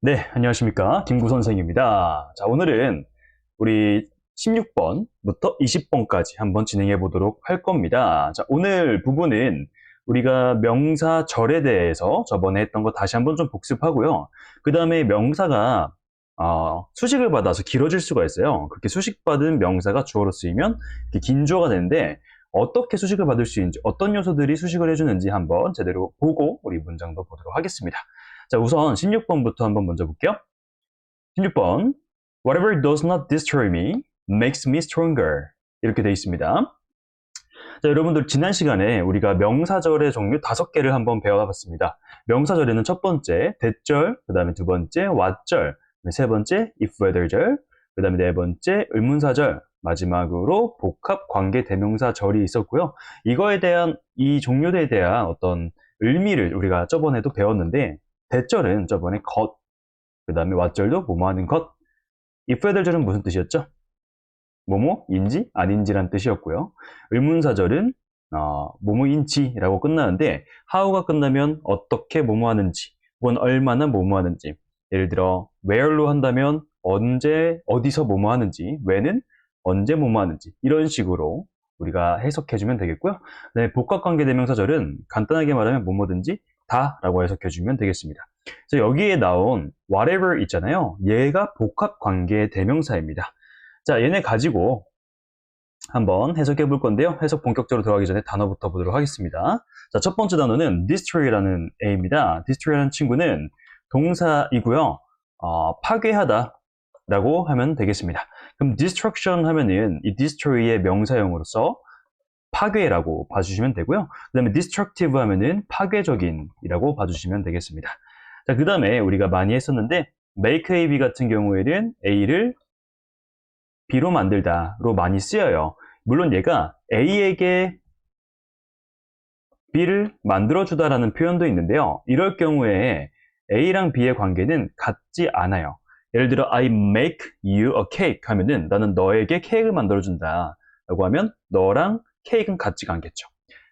네, 안녕하십니까. 김구 선생입니다. 자, 오늘은 우리 16번부터 20번까지 한번 진행해 보도록 할 겁니다. 자, 오늘 부분은 우리가 명사절에 대해서 저번에 했던 거 다시 한번 좀 복습하고요. 그 다음에 명사가 수식을 받아서 길어질 수가 있어요. 그렇게 수식받은 명사가 주어로 쓰이면 이렇게 긴 주어가 되는데 어떻게 수식을 받을 수 있는지, 어떤 요소들이 수식을 해주는지 한번 제대로 보고 우리 문장도 보도록 하겠습니다. 자, 우선 16번부터 한번 먼저 볼게요. 16번. Whatever does not destroy me makes me stronger. 이렇게 되어 있습니다. 자, 여러분들 지난 시간에 우리가 명사절의 종류 5개를 한번 배워봤습니다. 명사절에는 첫 번째 대절, 그 다음에 두 번째 what절, 세 번째 if whether절, 그 다음에 네 번째 의문사절, 마지막으로 복합 관계 대명사절이 있었고요. 이거에 대한 이 종류에 대한 어떤 의미를 우리가 저번에도 배웠는데 대절은 저번에 것, 그 다음에 what절도 뭐뭐하는 것, if whether절은 무슨 뜻이었죠? 뭐뭐인지 아닌지란 뜻이었고요. 의문사절은 뭐뭐인지라고 끝나는데 how가 끝나면 어떻게 뭐뭐하는지 혹은 얼마나 뭐뭐하는지, 예를 들어 where로 한다면 언제 어디서 뭐뭐하는지, when은 언제 뭐뭐하는지, 이런 식으로 우리가 해석해주면 되겠고요. 네, 복합관계대명사절은 간단하게 말하면 뭐뭐든지 다라고 해석해주면 되겠습니다. 그래서 여기에 나온 whatever 있잖아요. 얘가 복합관계대명사입니다. 자, 얘네 가지고 한번 해석해 볼 건데요. 해석 본격적으로 들어가기 전에 단어부터 보도록 하겠습니다. 자, 첫 번째 단어는 destroy라는 애입니다. destroy라는 친구는 동사이고요. 파괴하다 라고 하면 되겠습니다. 그럼 destruction 하면은 이 destroy의 명사형으로서 파괴라고 봐주시면 되고요. 그 다음에 destructive 하면은 파괴적인이라고 봐주시면 되겠습니다. 자, 그 다음에 우리가 많이 했었는데 make A, B 같은 경우에는 A를 B로 만들다로 많이 쓰여요. 물론 얘가 A에게 B를 만들어주다라는 표현도 있는데요. 이럴 경우에 A랑 B의 관계는 같지 않아요. 예를 들어 I make you a cake 하면은 나는 너에게 케이크를 만들어준다 라고 하면 너랑 케이크는 같지가 않겠죠.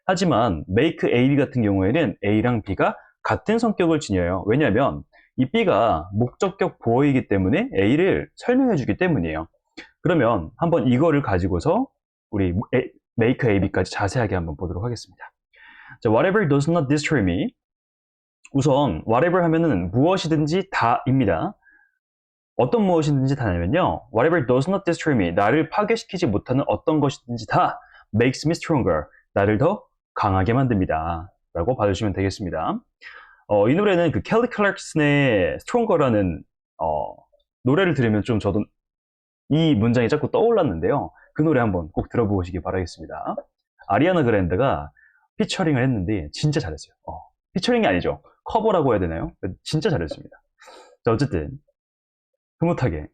하지만 make A, B 같은 경우에는 A랑 B가 같은 성격을 지녀요. 왜냐하면 이 B가 목적격 보어이기 때문에 A를 설명해 주기 때문이에요. 그러면 한번 이거를 가지고서 우리 make A, B까지 자세하게 한번 보도록 하겠습니다. 자, whatever does not destroy me. 우선 whatever 하면은 무엇이든지 다입니다. 어떤 무엇이든지 다냐면요. whatever does not destroy me. 나를 파괴시키지 못하는 어떤 것이든지 다 makes me stronger. 나를 더 강하게 만듭니다. 라고 봐주시면 되겠습니다. 이 노래는 그 켈리 클락슨의 Stronger라는 노래를 들으면 좀 저도 이 문장이 자꾸 떠올랐는데요. 그 노래 한번 꼭 들어보시기 바라겠습니다. 아리아나 그랜드가 피처링을 했는데 진짜 잘했어요. 피처링이 아니죠. 커버라고 해야 되나요? 진짜 잘했습니다. 자, 어쨌든 흐뭇하게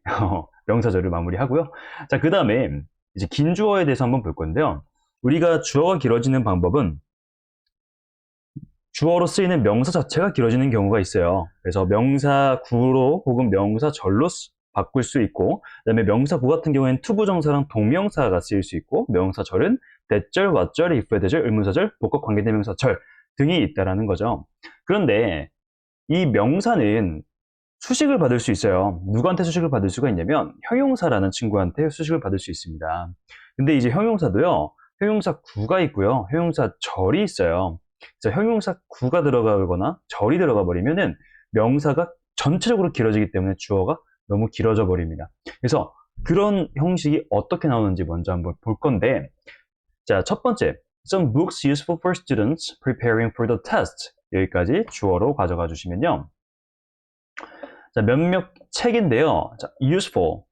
명사절을 마무리하고요. 자, 그 다음에 이제 긴 주어에 대해서 한번 볼 건데요. 우리가 주어가 길어지는 방법은 주어로 쓰이는 명사 자체가 길어지는 경우가 있어요. 그래서 명사구로 혹은 명사절로 바꿀 수 있고, 그다음에 명사구 같은 경우에는 투부정사랑 동명사가 쓰일 수 있고, 명사절은 대절, 왓절, if 대절, 의문사절, 복합 관계대명사절 등이 있다라는 거죠. 그런데 이 명사는 수식을 받을 수 있어요. 누구한테 수식을 받을 수가 있냐면 형용사라는 친구한테 수식을 받을 수 있습니다. 근데 이제 형용사도요, 형용사 구가 있고요, 형용사 절이 있어요. 그래서 형용사 구가 들어가거나 절이 들어가 버리면은 명사가 전체적으로 길어지기 때문에 주어가 너무 길어져 버립니다. 그래서 그런 형식이 어떻게 나오는지 먼저 한번 볼 건데, 자, 첫 번째, some books useful for students preparing for the test. 여기까지 주어로 가져가 주시면요. 자, 몇몇 책인데요. 자, useful.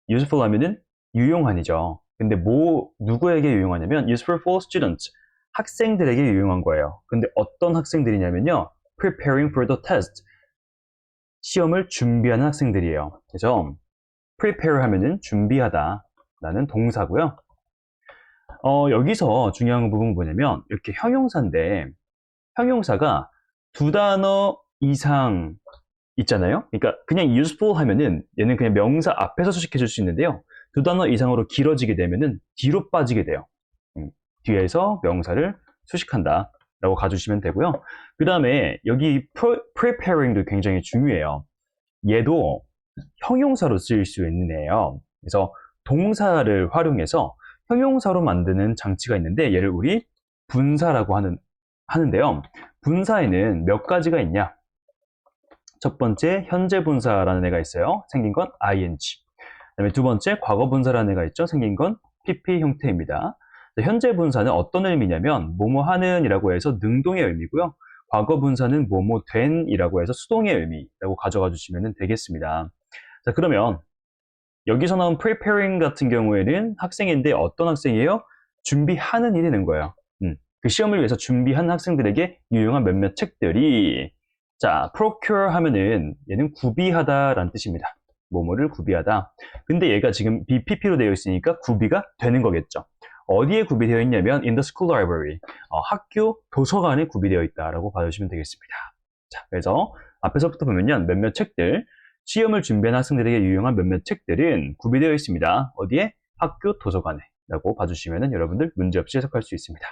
useful 하면은 유용한이죠. 근데 누구에게 유용하냐면 useful for students. 학생들에게 유용한 거예요. 근데 어떤 학생들이냐면요. preparing for the test. 시험을 준비하는 학생들이에요. 그래서 prepare 하면은 준비하다 라는 동사고요. 여기서 중요한 부분은 뭐냐면 이렇게 형용사인데 형용사가 두 단어 이상 있잖아요. 그러니까 그냥 useful 하면은 얘는 그냥 명사 앞에서 수식해 줄 수 있는데요. 두 단어 이상으로 길어지게 되면은 뒤로 빠지게 돼요. 뒤에서 명사를 수식한다 라고 가주시면 되고요. 그 다음에 여기 preparing도 굉장히 중요해요. 얘도 형용사로 쓰일 수 있는 애예요. 그래서 동사를 활용해서 형용사로 만드는 장치가 있는데 얘를 우리 분사라고 하는데요. 분사에는 몇 가지가 있냐? 첫 번째 현재 분사라는 애가 있어요. 생긴 건 ing. 그다음에 두 번째 과거 분사라는 애가 있죠. 생긴 건 pp 형태입니다. 현재 분사는 어떤 의미냐면 뭐뭐 하는이라고 해서 능동의 의미고요. 과거 분사는 뭐뭐 된이라고 해서 수동의 의미라고 가져가 주시면 되겠습니다. 자, 그러면 여기서 나온 preparing 같은 경우에는 학생인데 어떤 학생이에요? 준비하는 일이 되는 거예요. 그 시험을 위해서 준비한 학생들에게 유용한 몇몇 책들이, 자, procure 하면은 얘는 구비하다라는 뜻입니다. 뭐뭐를 구비하다. 근데 얘가 지금 BPP로 되어 있으니까 구비가 되는 거겠죠. 어디에 구비되어 있냐면 in the school library, 학교 도서관에 구비되어 있다라고 봐주시면 되겠습니다. 자, 그래서 앞에서부터 보면요, 몇몇 책들, 시험을 준비한 학생들에게 유용한 몇몇 책들은 구비되어 있습니다. 어디에? 학교 도서관에 라고 봐주시면 여러분들 문제없이 해석할 수 있습니다.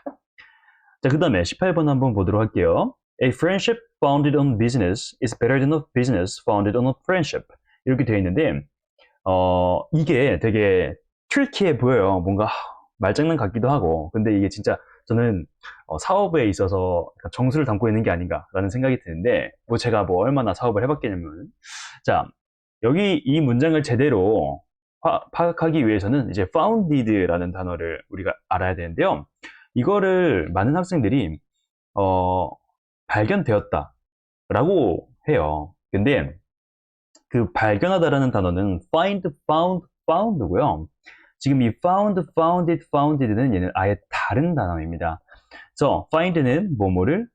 자, 그 다음에 18번 한번 보도록 할게요. A friendship founded on business is better than a business founded on a friendship. 이렇게 되어 있는데, 이게 되게 트리키해 보여요. 뭔가 말장난 같기도 하고. 근데 이게 진짜 저는 사업에 있어서 정수를 담고 있는 게 아닌가라는 생각이 드는데, 뭐 제가 뭐 얼마나 사업을 해봤겠냐면, 자, 여기 이 문장을 제대로 파악하기 위해서는 이제 founded라는 단어를 우리가 알아야 되는데요. 이거를 많은 학생들이 발견되었다라고 해요. 근데 그 발견하다라는 단어는 find, found, found고요. 지금 이 found, founded, founded는 얘는 아예 다른 단어입니다. 그래서 find는 뭐뭐를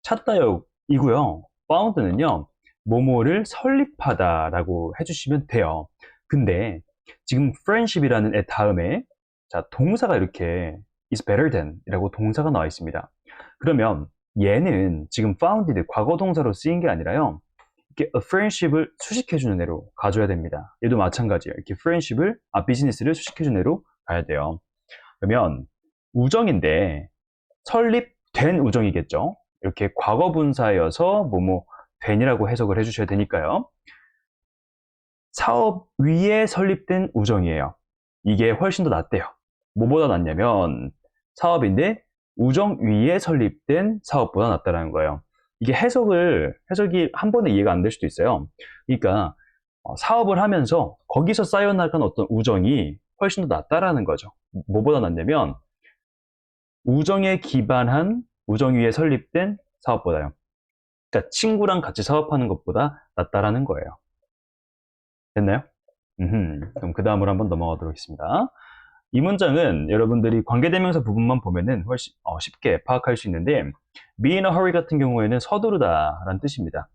찾다이고요. found는요, 뭐뭐를 설립하다라고 해주시면 돼요. 근데 지금 friendship이라는 애 다음에 자, 동사가 이렇게 is better than 이라고 동사가 나와 있습니다. 그러면 얘는 지금 founded 과거 동사로 쓰인 게 아니라요, 이렇게 a friendship을 수식해주는 애로 가져야 됩니다. 얘도 마찬가지예요. 이렇게 friendship을, 비즈니스를 수식해주는 애로 가야 돼요. 그러면 우정인데 설립된 우정이겠죠. 이렇게 과거 분사여서 뭐뭐 된이라고 해석을 해주셔야 되니까요. 사업 위에 설립된 우정이에요. 이게 훨씬 더 낫대요. 뭐보다 낫냐면 사업인데 우정 위에 설립된 사업보다 낫다라는 거예요. 이게 해석이 한 번에 이해가 안 될 수도 있어요. 그러니까 사업을 하면서 거기서 쌓여나간 어떤 우정이 훨씬 더 낫다라는 거죠. 뭐보다 낫냐면 우정에 기반한 우정 위에 설립된 사업보다요. 그러니까 친구랑 같이 사업하는 것보다 낫다라는 거예요. 됐나요? 그럼 그 다음으로 한번 넘어가도록 하겠습니다. 이 문장은 여러분들이 관계대명사 부분만 보면은 훨씬 쉽게 파악할 수 있는데, be in a hurry 같은 경우에는 서두르다 라는 뜻입니다.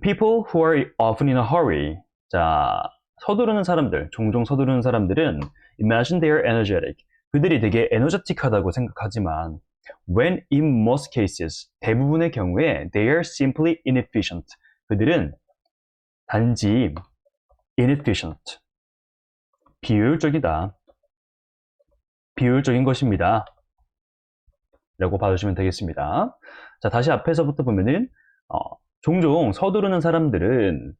People who are often in a hurry. 자, 서두르는 사람들, 종종 서두르는 사람들은 imagine they are energetic. 그들이 되게 에너제틱하다고 생각하지만 when in most cases, 대부분의 경우에 they are simply inefficient. 그들은 단지 inefficient, 비효율적이다, 비효율적인 것입니다 라고 봐주시면 되겠습니다. 자, 다시 앞에서부터 보면은 종종 서두르는 사람들은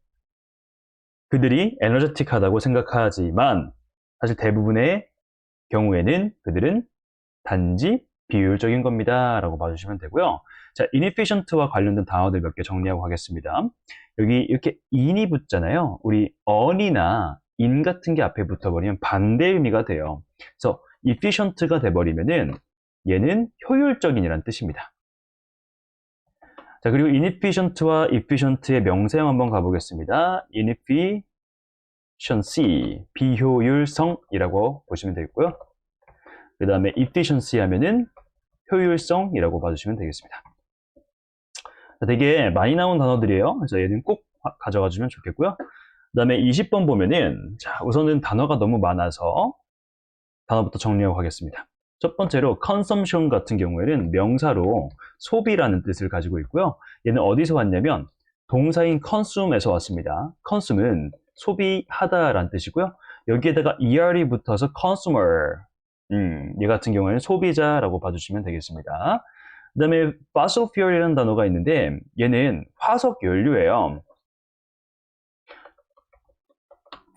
그들이 에너제틱하다고 생각하지만 사실 대부분의 경우에는 그들은 단지 비효율적인 겁니다 라고 봐주시면 되고요. 자, inefficient와 관련된 단어들 몇 개 정리하고 가겠습니다. 여기 이렇게 in이 붙잖아요. 우리 on이나 in 같은 게 앞에 붙어버리면 반대 의미가 돼요. 그래서 efficient가 돼버리면은 얘는 효율적인이란 뜻입니다. 자, 그리고 inefficient와 efficient의 명사형 한번 가보겠습니다. inefficiency, 비효율성이라고 보시면 되겠고요. 그 다음에 efficiency 하면은 효율성이라고 봐주시면 되겠습니다. 자, 되게 많이 나온 단어들이에요. 그래서 얘는 꼭 가져가 주면 좋겠고요. 그 다음에 20번 보면은, 자, 우선은 단어가 너무 많아서 단어부터 정리하고 가겠습니다. 첫 번째로 consumption 같은 경우에는 명사로 소비라는 뜻을 가지고 있고요. 얘는 어디서 왔냐면 동사인 consume에서 왔습니다. consume은 소비하다라는 뜻이고요. 여기에다가 er이 붙어서 consumer, 얘 같은 경우에는 소비자라고 봐주시면 되겠습니다. 그 다음에 fossil fuel이라는 단어가 있는데 얘는 화석 연료예요.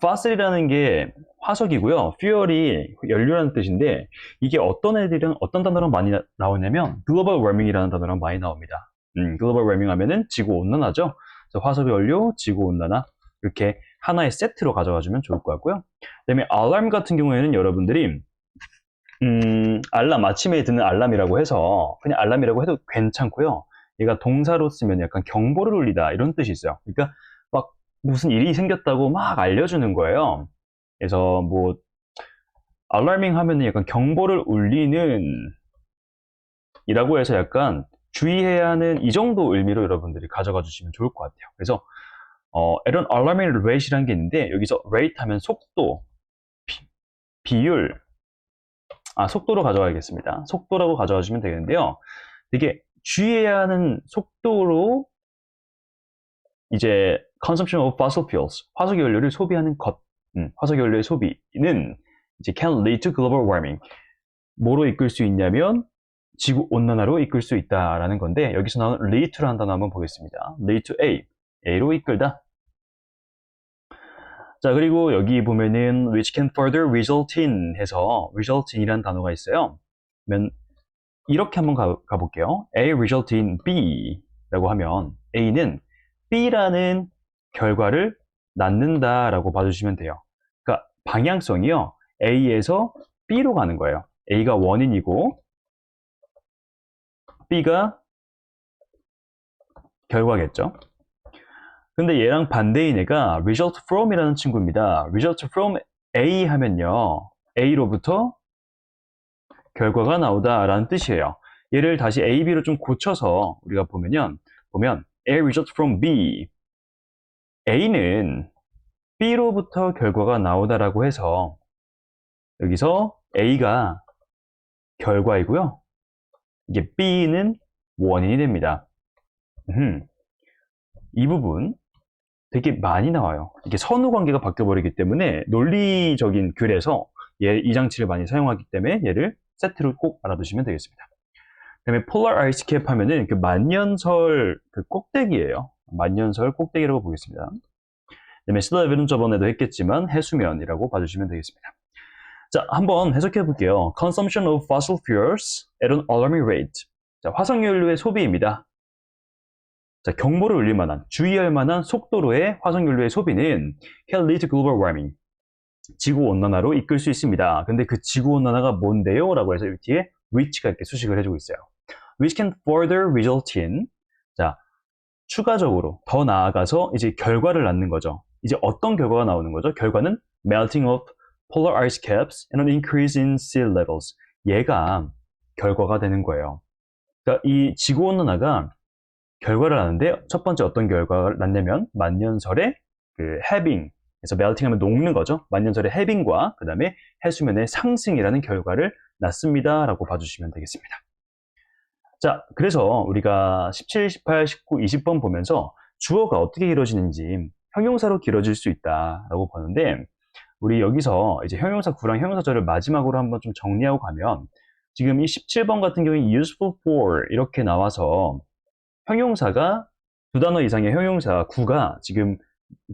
fossil이라는 게 화석이고요. fuel이 연료라는 뜻인데 이게 어떤 애들은 어떤 단어랑 많이 나오냐면 global warming이라는 단어랑 많이 나옵니다. global warming 하면은 지구 온난화죠. 그래서 화석 연료, 지구 온난화 이렇게 하나의 세트로 가져가 주면 좋을 것 같고요. 그다음에 alarm 같은 경우에는 여러분들이 알람, 아침에 듣는 알람이라고 해서 그냥 알람이라고 해도 괜찮고요. 얘가 동사로 쓰면 약간 경보를 울리다 이런 뜻이 있어요. 그러니까 막 무슨 일이 생겼다고 막 알려주는 거예요. 그래서 뭐 알라밍 하면은 약간 경보를 울리는 이라고 해서 약간 주의해야 하는 이 정도 의미로 여러분들이 가져가 주시면 좋을 것 같아요. 그래서 이런 alarming rate이라는 게 있는데 여기서 rate 하면 속도, 비율, 속도로 가져가야겠습니다. 속도라고 가져가 주시면 되겠는데요. 되게 주의해야 하는 속도로 이제 consumption of fossil fuels, 화석 연료를 소비하는 것, 화석 연료의 소비는 이제 can lead to global warming. 뭐로 이끌 수 있냐면 지구 온난화로 이끌 수 있다라는 건데 여기서 나온 lead to라는 단어 한번 보겠습니다. lead to A, A로 이끌다. 자, 그리고 여기 보면은 which can further result in 해서 result in이라는 단어가 있어요. 그러면 이렇게 한번 가볼게요. A result in B라고 하면 A는 B라는 결과를 낳는다라고 봐주시면 돼요. 그러니까 방향성이요. A에서 B로 가는 거예요. A가 원인이고 B가 결과겠죠. 근데 얘랑 반대인 애가 result from이라는 친구입니다. result from A 하면요. A로부터 결과가 나오다라는 뜻이에요. 얘를 다시 A, B로 좀 고쳐서 우리가 보면 A result from B. A는 B로부터 결과가 나오다라고 해서 여기서 A가 결과이고요. 이게 B는 원인이 됩니다. 이 부분 되게 많이 나와요. 이게 선후 관계가 바뀌어버리기 때문에 논리적인 글에서 이 장치를 많이 사용하기 때문에 얘를 세트로 꼭 알아두시면 되겠습니다. 그 다음에 Polar Ice Cap 하면은 그 만년설 그 꼭대기예요. 만년설 꼭대기라고 보겠습니다. 그 다음에 Sea Level은 저번에도 했겠지만 해수면이라고 봐주시면 되겠습니다. 자, 한번 해석해 볼게요. Consumption of fossil fuels at an alarming rate. 자, 화석연료의 소비입니다. 자, 경보를 울릴 만한, 주의할 만한 속도로의 화석연료의 소비는 can lead to global warming. 지구온난화로 이끌 수 있습니다. 근데 그 지구온난화가 뭔데요? 라고 해서 여기 뒤에 which가 이렇게 수식을 해주고 있어요. which can further result in. 자, 추가적으로 더 나아가서 이제 결과를 낳는 거죠. 이제 어떤 결과가 나오는 거죠? 결과는 melting of polar ice caps and an increase in sea levels. 얘가 결과가 되는 거예요. 그러니까 이 지구온난화가 결과를 낳는데 첫 번째 어떤 결과를 낳냐면 만년설의 그 해빙, 그래서 melting 하면 녹는 거죠. 만년설의 해빙과 그 다음에 해수면의 상승이라는 결과를 낳습니다 라고 봐주시면 되겠습니다. 자, 그래서 우리가 17, 18, 19, 20번 보면서 주어가 어떻게 길어지는지 형용사로 길어질 수 있다라고 보는데 우리 여기서 이제 형용사 구랑 형용사 절을 마지막으로 한번 좀 정리하고 가면 지금 이 17번 같은 경우에 useful for 이렇게 나와서 형용사가 두 단어 이상의 형용사 구가 지금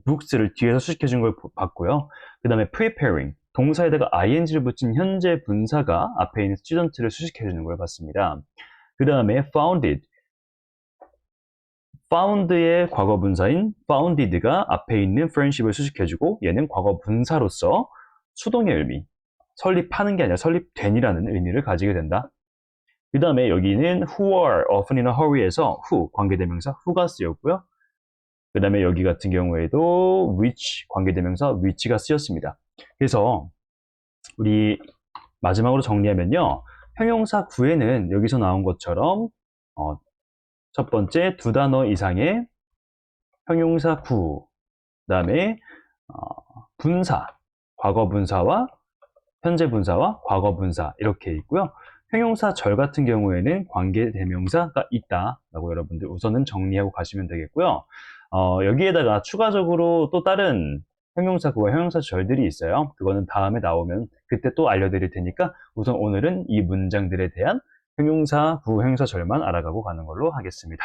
books를 뒤에서 수식해 준 걸 봤고요. 그 다음에 preparing 동사에다가 ing를 붙인 현재 분사가 앞에 있는 student를 수식해 주는 걸 봤습니다. 그 다음에 found의 과거 분사인 founded가 앞에 있는 friendship을 수식해주고 얘는 과거 분사로서 수동의 의미, 설립하는 게 아니라 설립된이라는 의미를 가지게 된다. 그 다음에 여기는 who are often in a hurry에서 who 관계대명사 who가 쓰였고요. 그 다음에 여기 같은 경우에도 which 관계대명사 which가 쓰였습니다. 그래서 우리 마지막으로 정리하면요. 형용사 구에는 여기서 나온 것처럼 첫 번째 두 단어 이상의 형용사 구, 그 다음에 분사, 과거 분사와 현재 분사와 과거 분사 이렇게 있고요. 형용사 절 같은 경우에는 관계 대명사가 있다라고 여러분들 우선은 정리하고 가시면 되겠고요. 여기에다가 추가적으로 또 다른 형용사 구와 형용사 절들이 있어요. 그거는 다음에 나오면 그때 또 알려드릴 테니까 우선 오늘은 이 문장들에 대한 형용사 구, 형용사 절만 알아가고 가는 걸로 하겠습니다.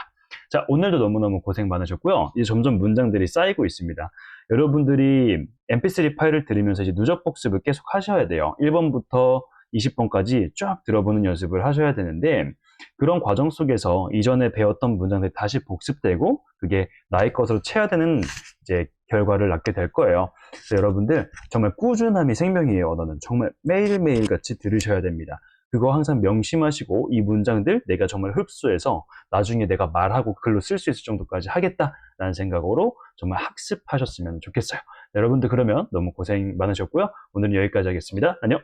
자, 자, 오늘도 너무너무 고생 많으셨고요. 이제 점점 문장들이 쌓이고 있습니다. 여러분들이 mp3 파일을 들으면서 이제 누적 복습을 계속 하셔야 돼요. 1번부터 20번까지 쫙 들어보는 연습을 하셔야 되는데, 그런 과정 속에서 이전에 배웠던 문장들이 다시 복습되고, 그게 나의 것으로 체화되는 이제 결과를 낳게 될 거예요. 그래서 여러분들 정말 꾸준함이 생명이에요. 언어는 정말 매일매일 같이 들으셔야 됩니다. 그거 항상 명심하시고 이 문장들 내가 정말 흡수해서 나중에 내가 말하고 글로 쓸 수 있을 정도까지 하겠다라는 생각으로 정말 학습하셨으면 좋겠어요. 여러분들 그러면 너무 고생 많으셨고요. 오늘은 여기까지 하겠습니다. 안녕.